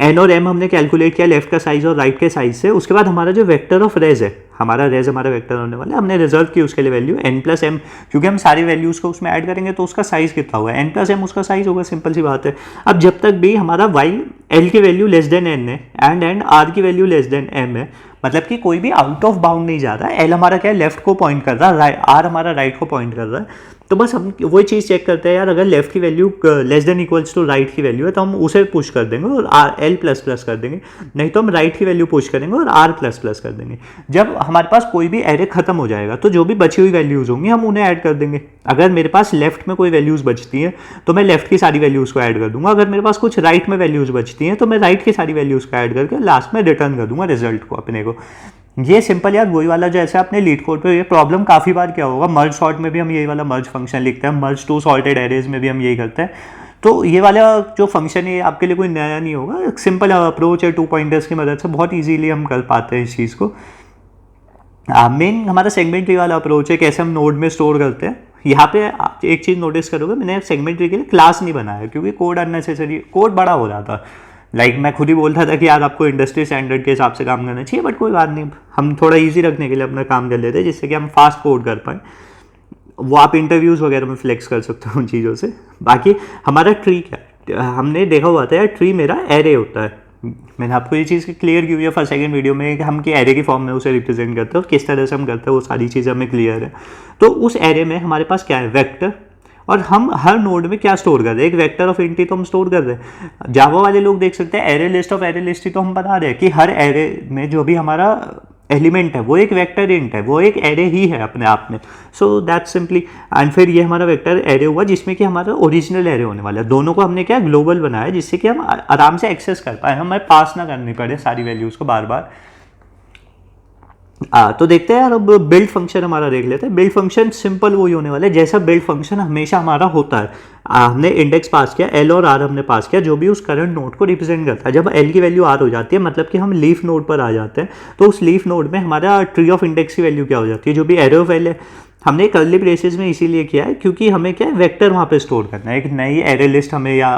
एन और एम हमने कैलकुलेट किया लेफ्ट का साइज और राइट के साइज से। उसके बाद हमारा जो वेक्टर ऑफ रेज है, हमारा रेज हमारा वेक्टर होने वाला है, हमने रिजर्व की उसके लिए वैल्यू n प्लस एम, क्योंकि हम सारी वैल्यूज़ को उसमें ऐड करेंगे तो उसका साइज कितना होगा, n प्लस एम उसका साइज होगा, सिंपल सी बात है। अब जब तक भी हमारा वाइल l की वैल्यू लेस देन n है एंड r की वैल्यू लेस देन m है, मतलब कि कोई भी आउट ऑफ बाउंड नहीं जा रहा है। l हमारा क्या है लेफ्ट को पॉइंट कर रहा है, r हमारा राइट को पॉइंट कर रहा है। तो बस हम वही चीज़ चेक करते हैं यार, अगर लेफ्ट की value less than equals to right की वैल्यू है तो हम उसे पुश कर देंगे और l प्लस प्लस कर देंगे, नहीं तो हम राइट की वैल्यू पुश करेंगे और r प्लस प्लस कर देंगे। जब हमारे पास कोई भी एरे खत्म हो जाएगा तो जो भी बची हुई वैल्यूज़ होंगी हम उन्हें ऐड कर देंगे। अगर मेरे पास लेफ्ट में कोई वैल्यूज़ बचती हैं तो मैं लेफ्ट की सारी वैल्यूज़ को ऐड कर दूंगा, अगर मेरे पास कुछ राइट में वैल्यूज़ बचती हैं तो मैं राइट की सारी वैल्यूज़ को ऐड करके लास्ट में रिटर्न कर दूंगा रिजल्ट को अपने को। ये सिंपल यार वही वाला जैसे आपने लीड कोड पे ये प्रॉब्लम काफ़ी बार क्या होगा, मर्ज सॉर्ट में भी हम यही वाला मर्ज फंक्शन लिखते हैं, मर्ज टू सॉर्टेड एरेज में भी हम यही करते हैं। तो ये वाला जो फंक्शन है आपके लिए कोई नया नहीं होगा, एक सिंपल अप्रोच है, 2 पॉइंटर्स की मदद से बहुत ईजीली हम कर पाते हैं इस चीज़ को। मेन हमारा सेगमेंट ट्री वाला अप्रोच है, कैसे हम नोड में स्टोर करते हैं। यहाँ पे आप एक चीज़ नोटिस करोगे, मैंने सेगमेंट ट्री के लिए क्लास नहीं बनाया क्योंकि कोड अननेसेसरी, कोड बड़ा हो रहा था। मैं खुद ही बोलता था कि यार आपको इंडस्ट्री स्टैंडर्ड के हिसाब से काम करना चाहिए, बट कोई बात नहीं, हम थोड़ा इजी रखने के लिए अपना काम कर लेते हैं जिससे कि हम फास्ट कोड कर पाएँ। वो आप इंटरव्यूज़ वगैरह में फ्लेक्स कर सकते हो उन चीज़ों से। बाकी हमारा ट्री क्या, हमने देखा हुआ था यार ट्री मेरा एरे होता है। मैंने आपको ये चीज़ क्लियर की हुई है फर्स्ट सेकंड वीडियो में कि हम कि एरे की फॉर्म में उसे रिप्रेजेंट करते हैं और किस तरह से हम करते हैं, वो सारी चीज़ें हमें क्लियर है। तो उस एरे में हमारे पास क्या है, वेक्टर, और हम हर नोड में क्या स्टोर कर रहे हैं, एक वेक्टर ऑफ इंट ही तो हम स्टोर कर रहे हैं। जावा वाले लोग देख सकते हैं array list of array list ही तो हम बना रहे हैं कि हर एरे में जो भी हमारा एलिमेंट है वो एक वेक्टर इंट है, वो एक एरे ही है अपने आप में। सो दैट सिंपली, एंड फिर ये हमारा वेक्टर एरे हुआ जिसमें कि हमारा ओरिजिनल एरे होने वाला है। दोनों को हमने क्या ग्लोबल बनाया जिससे कि हम आराम से एक्सेस कर पाए, हमें पास ना करनी पड़े सारी वैल्यूज़ को बार बार। तो देखते हैं यार, अब बिल्ड फंक्शन हमारा देख लेते हैं। बिल्ड फंक्शन सिंपल वही होने वाला है जैसा बिल्ड फंक्शन हमेशा हमारा होता है। हमने इंडेक्स पास किया, एल और आर हमने पास किया, जो भी उस करंट नोड को रिप्रेजेंट करता है। जब एल की वैल्यू आर हो जाती है मतलब कि हम लीफ नोड पर आ जाते हैं, तो उस लीफ नोड में हमारा ट्री ऑफ इंडेक्स की वैल्यू क्या हो जाती है, जो भी एरे ऑफ एल है। हमने कर्ली ब्रेसेस में इसीलिए किया है क्योंकि हमें क्या है वेक्टर वहाँ पे स्टोर करना है, एक नई एरे लिस्ट हमें, या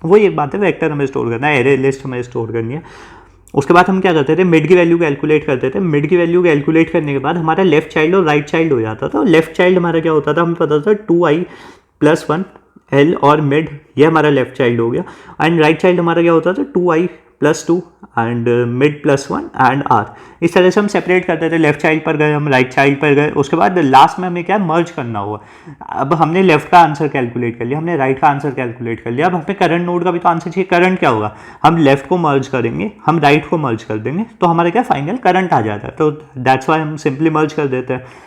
वही एक बात है, वेक्टर हमें स्टोर करना है, एरे लिस्ट हमें स्टोर करनी है। उसके बाद हम क्या करते थे, मिड की वैल्यू कैलकुलेट करते थे। मिड की वैल्यू कैलकुलेट करने के बाद हमारा लेफ्ट चाइल्ड और राइट चाइल्ड हो जाता था। लेफ्ट चाइल्ड हमारा क्या होता था, हमें पता था 2i+1 एल और मिड, ये हमारा लेफ्ट चाइल्ड हो गया। एंड राइट चाइल्ड हमारा क्या होता था 2i+2 एंड मिड+1 एंड आर। इस तरह से हम सेपरेट करते थे, लेफ्ट चाइल्ड पर गए हम, राइट चाइल्ड पर गए। उसके बाद लास्ट में हमें क्या मर्ज करना हुआ। अब हमने लेफ्ट का आंसर कैलकुलेट कर लिया, हमने राइट का आंसर कैलकुलेट कर लिया। अब हमें करंट नोड का भी तो आंसर चाहिए। करंट क्या होगा, हम लेफ्ट को मर्ज करेंगे, हम राइट को मर्ज कर देंगे, तो हमारा क्या फाइनल करंट आ जाता है। तो दैट्स वाई हम सिंपली मर्ज कर देते हैं।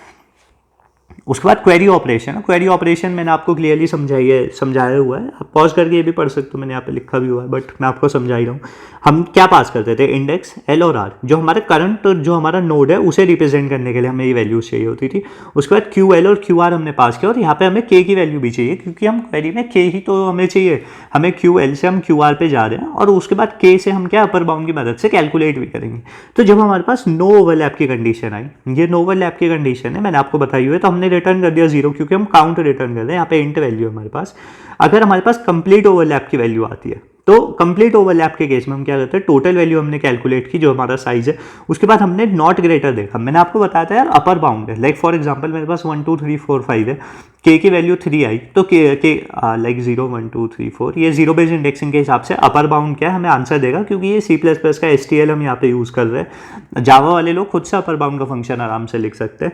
उसके बाद क्वेरी ऑपरेशन है। क्वेरी ऑपरेशन मैंने आपको क्लियरली समझाया हुआ है, आप पॉज करके ये भी पढ़ सकते हो, मैंने यहाँ पे लिखा भी हुआ है, बट मैं आपको समझा ही रहा हूँ। हम क्या पास करते थे, इंडेक्स एल और आर, जो हमारे करंट जो हमारा नोड है उसे रिप्रेजेंट करने के लिए हमें ये वैल्यूज चाहिए होती थी। उसके बाद क्यू एल और क्यू आर हमने पास किया, और यहाँ पे हमें के की वैल्यू भी चाहिए क्योंकि हम क्वेरी में के ही तो हमें चाहिए। हमें क्यू एल से हम क्यू आर पे जा रहे हैं, और उसके बाद के से हम क्या अपर बाउंड की मदद से कैलकुलेट भी करेंगे। तो जब हमारे पास नो ओवरलैप की कंडीशन आई, ये नो ओवरलैप की कंडीशन है, मैंने आपको बताई हुई है, तो हमने रिटर्न कर दिया 0 क्योंकि हम काउंट रिटर्न कर रहे हैं, यहाँ पे इंट वैल्यू है हमारे पास। अगर हमारे पास कंप्लीट ओवरलैप की वैल्यू आती है, तो कंप्लीट ओवरलैप के केस में हम क्या करते हैं, टोटल वैल्यू हमने कैलकुलेट की जो हमारा साइज है, उसके बाद हमने नॉट ग्रेटर देखा। मैंने आपको बताया था यार अपर बाउंड है, लाइक फॉर एग्जांपल मेरे पास 1 2 3 4 5 है, के की वैल्यू 3 आई, तो के लाइक 0 1 2 3 4, ये जीरो बेस्ड इंडेक्सिंग के हिसाब से अपर बाउंड क्या है हमें आंसर देगा, क्योंकि ये C++ का STL हम यहाँ पे यूज़ कर रहे हैं। जावा वाले लोग खुद से अपर बाउंड का फंक्शन आराम से लिख सकते हैं,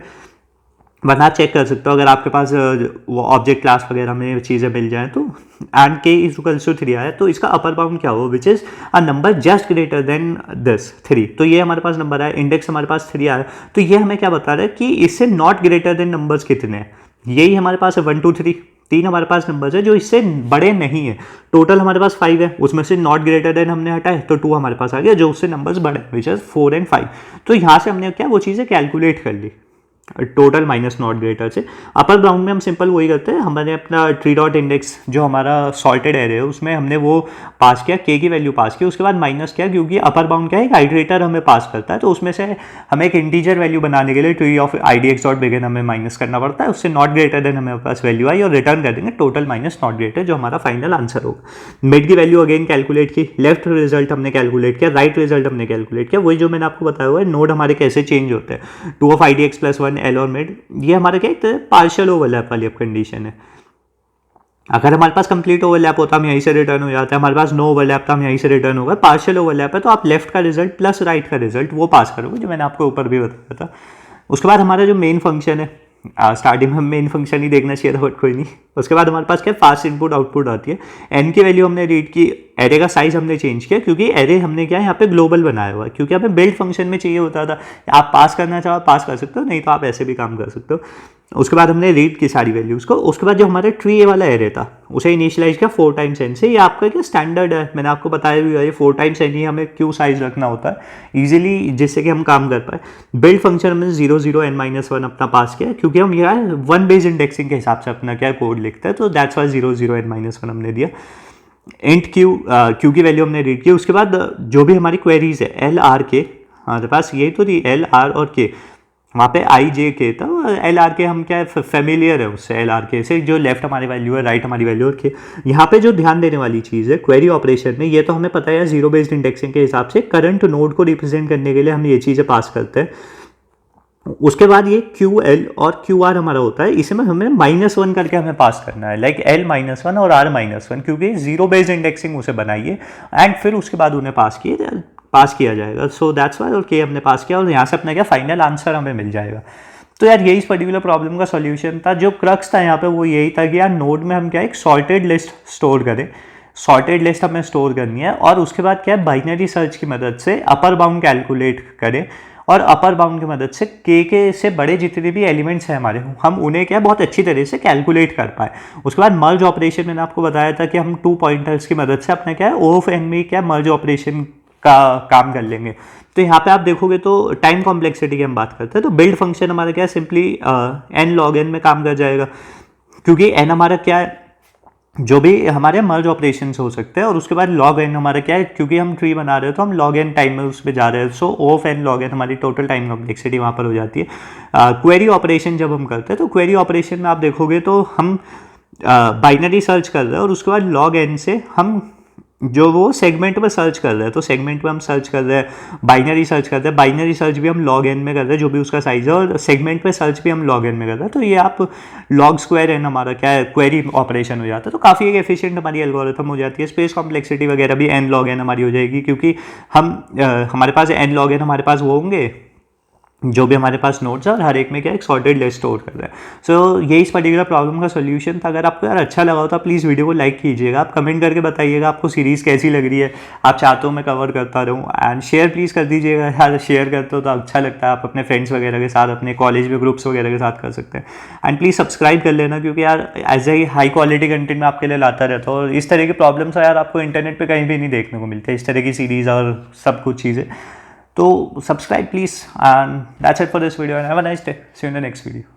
वरना आप चेक कर सकते हो अगर आपके पास वो ऑब्जेक्ट क्लास वगैरह में चीज़ें मिल जाएँ तो। एंड के इक्वल्स टू 3 आया, तो इसका अपर बाउंड क्या हो, which is a number just greater than this 3। तो ये हमारे पास नंबर आया, इंडेक्स हमारे पास 3 आया, तो ये हमें क्या बता रहा है कि इससे नॉट ग्रेटर देन नंबर्स कितने हैं। यही हमारे पास है 1 2 3, 3 हमारे पास नंबर्स है जो इससे बड़े नहीं है। टोटल हमारे पास 5 है, उसमें से नॉट ग्रेटर देन हमने हटाए तो 2 हमारे पास आ गया, जो उससे नंबर्स बड़े हैं, विच इज़ 4 एंड 5। तो यहाँ से हमने क्या वो चीज़ें कैलकुलेट कर ली, टोटल माइनस नॉट ग्रेटर से। अपर बाउंड में हम सिंपल वही करते हैं, हमने अपना ट्री डॉट इंडेक्स जो हमारा सॉर्टेड एरे है उसमें हमने वो पास किया, के की वैल्यू पास की, उसके बाद माइनस किया, क्योंकि अपर बाउंड क्या है, एक आइटरेटर हमें पास करता है, तो उसमें से हमें एक इंटीजर वैल्यू बनाने के लिए tree of IDX dot begin हमें माइनस करना पड़ता है, उससे नॉट ग्रेटर देन हमें पास वैल्यू आई, और रिटर्न कर देंगे टोटल माइनस नॉट ग्रेटर, जो हमारा फाइनल आंसर होगा। मिड की वैल्यू अगेन कैलकुलेट की, लेफ्ट रिजल्ट हमने कैलकुलेट किया, राइट रिजल्ट हमने कैलकुलेट किया, वही जो मैंने आपको बताया हुआ है नोड हमारे कैसे चेंज होते हैं। 2 ऑफ IDX + 1 एल और मिड, ये हमारा क्या एक पार्शियल ओवरलैप वाली कंडीशन है। अगर हमारे पास कंप्लीट ओवरलैप होता हम यहीं से रिटर्न हो जाता है, हमारे पास नो ओवरलैप था हम यहीं से रिटर्न होगा। पार्शियल ओवरलैप है तो आप लेफ्ट का रिजल्ट प्लस राइट का रिजल्ट वो पास करोगे, जो मैंने आपको ऊपर भी बताया था। उसके बाद हमारा जो मेन फंक्शन है, स्टार्टिंग में हम मेन फंक्शन ही देखना चाहिए था, बट कोई नहीं। उसके बाद हमारे पास क्या फास्ट इनपुट आउटपुट आती है। एन की वैल्यू हमने रीड की, एरे का साइज हमने चेंज किया, क्योंकि एरे हमने क्या है यहाँ पे ग्लोबल बनाया हुआ है, क्योंकि हमें बिल्ड फंक्शन में चाहिए होता था। आप पास करना चाहो पास कर सकते हो, नहीं तो आप ऐसे भी काम कर सकते हो। उसके बाद हमने रीड की सारी वैल्यूज़ को। उसके बाद जो हमारे ट्री वाला एरे था उसे इनिशियलाइज किया 4 टाइम्स n से। ये आपका क्या स्टैंडर्ड है, मैंने आपको बताया भी है, ये 4 टाइम्स n ही हमें क्यू साइज रखना होता है इजीली, जिससे कि हम काम कर पाए। बिल्ड फंक्शन हमने 0 0 n-1 अपना पास किया, क्योंकि हम यह 1 बेस्ड इंडेक्सिंग के हिसाब से अपना क्या कोड लिखते हैं, तो दैट्स वाई 0 0 n-1 हमने दिया। इंट क्यू की वैल्यू हमने रीड की। उसके बाद जो भी हमारी क्वेरीज है एल आर के, हमारे पास यही तो थी एल आर और के, वहाँ पे आई जे के था, एल आर के हम क्या फेमिलियर है उससे, एल आर के से जो लेफ्ट हमारी वैल्यू है राइट हमारी वैल्यू है। यहाँ पे जो ध्यान देने वाली चीज़ है क्वेरी ऑपरेशन में, ये तो हमें पता है जीरो बेस्ड इंडेक्सिंग के हिसाब से करंट नोड को रिप्रेजेंट करने के लिए हम ये चीज़ें पास करते हैं। उसके बाद ये क्यू एल और क्यू आर हमारा होता है, इसमें हमें -1 करके हमें पास करना है, लाइक एल -1 और आर -1, क्योंकि जीरो बेस्ड इंडेक्सिंग उसे बनाइए एंड फिर उसके बाद उन्हें पास किया जाएगा। सो दैट्स वाई, और के हमने पास किया, और यहाँ से अपना क्या फाइनल आंसर हमें मिल जाएगा। तो यार यही इस पर्टिकुलर प्रॉब्लम का सॉल्यूशन था। जो क्रक्स था यहाँ पे वो यही था कि यार नोड में हम क्या एक सॉर्टेड लिस्ट स्टोर करें, सॉर्टेड लिस्ट हमें स्टोर करनी है, और उसके बाद क्या है बाइनरी सर्च की मदद से अपर बाउंड कैलकुलेट करें, और अपर बाउंड की मदद से के से बड़े जितने भी एलिमेंट्स हैं हमारे, हम उन्हें क्या बहुत अच्छी तरह से कैलकुलेट कर पाए। उसके बाद मर्ज ऑपरेशन मैंने आपको बताया था कि हम 2 पॉइंटर्स की मदद से अपने क्या है ओ ऑफ एन में क्या मर्ज ऑपरेशन का काम कर लेंगे। तो यहाँ पे आप देखोगे तो टाइम कॉम्प्लेक्सिटी की हम बात करते हैं, तो बिल्ड फंक्शन हमारा क्या है सिंपली एन लॉग एन में काम कर जाएगा, क्योंकि एन हमारा क्या है जो भी हमारे मर्ज ऑपरेशन हो सकते हैं, और उसके बाद लॉग एन हमारा क्या है, क्योंकि हम ट्री बना रहे हैं तो हम लॉग एन टाइम में उस पर जा रहे हैं, सो ओ ऑफ एन लॉग एन हमारी टोटल टाइम कॉम्प्लेक्सिटी वहाँ पर हो जाती है। क्वेरी ऑपरेशन जब हम करते हैं तो क्वेरी ऑपरेशन में आप देखोगे तो हम बाइनरी सर्च कर रहे हैं और उसके बाद लॉग एन से हम जो वो सेगमेंट में सर्च कर रहे हैं, तो सेगमेंट में हम सर्च कर रहे हैं, बाइनरी सर्च कर रहे हैं, बाइनरी सर्च भी हम लॉग एन में कर रहे हैं जो भी उसका साइज है, और सेगमेंट में सर्च भी हम लॉग एन में कर रहे हैं। तो ये आप लॉग स्क्वायर एन हमारा क्या है क्वेरी ऑपरेशन हो जाता है, तो काफ़ी एक एफिशिएंट हमारी एल्गोरिथम हो जाती है। स्पेस कॉम्प्लेक्सिटी वगैरह भी एन लॉग एन हमारी हो जाएगी, क्योंकि हम हमारे पास एन लॉग एन हमारे पास वो होंगे जो भी हमारे पास नोट्स है, और हर एक में क्या एक सॉर्टेड लिस्ट स्टोर कर रहा है। सो ये इस पर्टिकुलर प्रॉब्लम का सोल्यूशन था। अगर आपको यार अच्छा लगा हो तो प्लीज़ वीडियो को लाइक कीजिएगा, आप कमेंट करके बताइएगा आपको सीरीज़ कैसी लग रही है, आप चाहते हो मैं कवर करता रहूँ, एंड शेयर प्लीज़ कर दीजिएगा यार, शेयर करते हो तो अच्छा लगता है, आप अपने फ्रेंड्स वगैरह के साथ, अपने कॉलेज में ग्रुप्स वगैरह के साथ कर सकते हैं। एंड प्लीज़ सब्सक्राइब कर लेना, क्योंकि यार as a high quality content मैं आपके लिए लाता रहता हूँ, और इस तरह की प्रॉब्लम्स यार आपको इंटरनेट पर कहीं भी नहीं देखने को मिलते, इस तरह की सीरीज़ और सब कुछ चीज़ें। तो subscribe please, and that's it for this video, and have a nice day. See you in the next video.